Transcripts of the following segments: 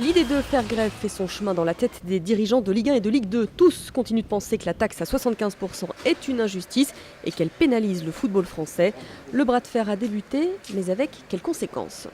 L'idée de faire grève fait son chemin dans la tête des dirigeants de Ligue 1 et de Ligue 2. Tous continuent de penser que la taxe à 75% est une injustice et qu'elle pénalise le football français. Le bras de fer a débuté, mais avec quelles conséquences ?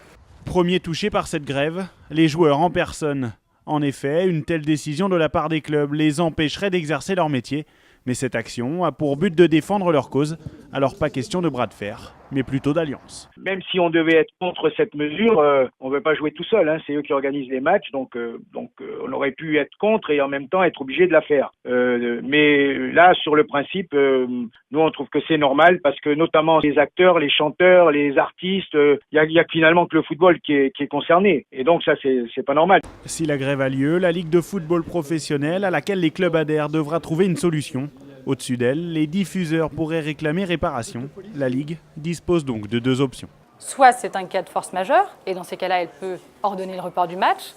Premier touché par cette grève, les joueurs en personne. En effet, une telle décision de la part des clubs les empêcherait d'exercer leur métier. Mais cette action a pour but de défendre leur cause. Alors pas question de bras de fer, mais plutôt d'alliance. Même si on devait être contre cette mesure, on ne veut pas jouer tout seul. C'est eux qui organisent les matchs, donc on aurait pu être contre et en même temps être obligé de la faire. Mais là, sur le principe, nous on trouve que c'est normal parce que notamment les acteurs, les chanteurs, les artistes, il y a finalement que le football qui est concerné. Et donc ça, c'est pas normal. Si la grève a lieu, la Ligue de football professionnel à laquelle les clubs adhèrent devra trouver une solution. Au-dessus d'elle, les diffuseurs pourraient réclamer réparation. La Ligue dispose donc de deux options. Soit c'est un cas de force majeure, et dans ces cas-là, elle peut ordonner le report du match,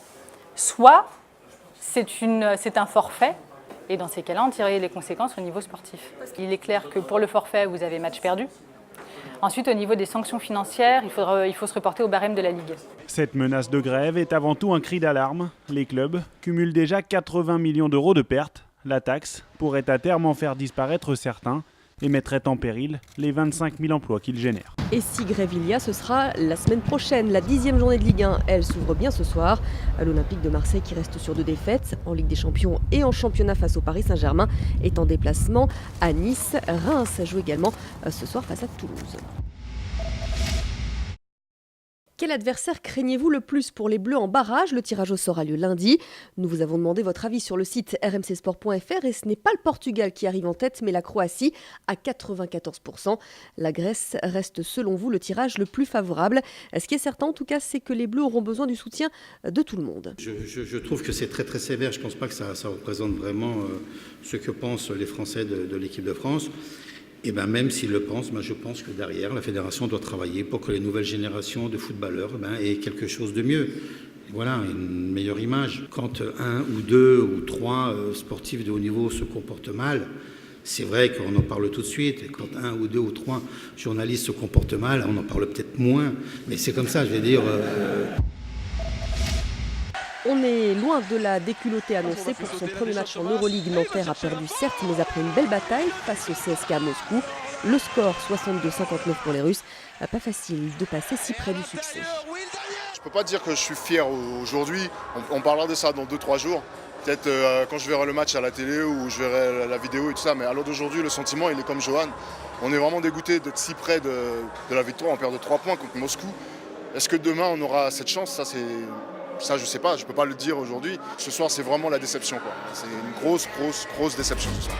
soit c'est un forfait, et dans ces cas-là, en tirer les conséquences au niveau sportif. Il est clair que pour le forfait, vous avez match perdu. Ensuite, au niveau des sanctions financières, il faut se reporter au barème de la Ligue. Cette menace de grève est avant tout un cri d'alarme. Les clubs cumulent déjà 80 millions d'euros de pertes. La taxe pourrait à terme en faire disparaître certains et mettrait en péril les 25 000 emplois qu'ils génèrent. Et si grève il y a, ce sera la semaine prochaine. La 10e journée de Ligue 1, elle s'ouvre bien ce soir. L'Olympique de Marseille, qui reste sur 2 défaites en Ligue des Champions et en championnat face au Paris Saint-Germain, est en déplacement à Nice. Reims joue également ce soir face à Toulouse. Quel adversaire craignez-vous le plus pour les Bleus en barrage ? Le tirage au sort a lieu lundi. Nous vous avons demandé votre avis sur le site rmcsport.fr et ce n'est pas le Portugal qui arrive en tête, mais la Croatie à 94%. La Grèce reste selon vous le tirage le plus favorable. Ce qui est certain en tout cas, c'est que les Bleus auront besoin du soutien de tout le monde. Je trouve que c'est très très sévère. Je ne pense pas que ça représente vraiment ce que pensent les Français de l'équipe de France. Et bien même s'ils le pensent, je pense que derrière, la fédération doit travailler pour que les nouvelles générations de footballeurs aient quelque chose de mieux. Voilà, une meilleure image. Quand 1 ou 2 ou 3 sportifs de haut niveau se comportent mal, c'est vrai qu'on en parle tout de suite. Et quand 1 ou 2 ou 3 journalistes se comportent mal, on en parle peut-être moins. Mais c'est comme ça, je vais dire... On est loin de la déculottée annoncée pour son premier match en Euroleague. Nanterre a perdu certes, mais après une belle bataille face au CSKA à Moscou. Le score 62-59 pour les Russes. Pas facile de passer si près du succès. Je ne peux pas dire que je suis fier aujourd'hui. On parlera de ça dans 2-3 jours. Peut-être quand je verrai le match à la télé ou je verrai la vidéo et tout ça. Mais à l'heure d'aujourd'hui, le sentiment, il est comme Johan. On est vraiment dégoûté d'être si près de la victoire. On perd de 3 points contre Moscou. Est-ce que demain, on aura cette chance ? Ça, je sais pas, je peux pas le dire aujourd'hui. Ce soir, c'est vraiment la déception, quoi. C'est une grosse déception ce soir.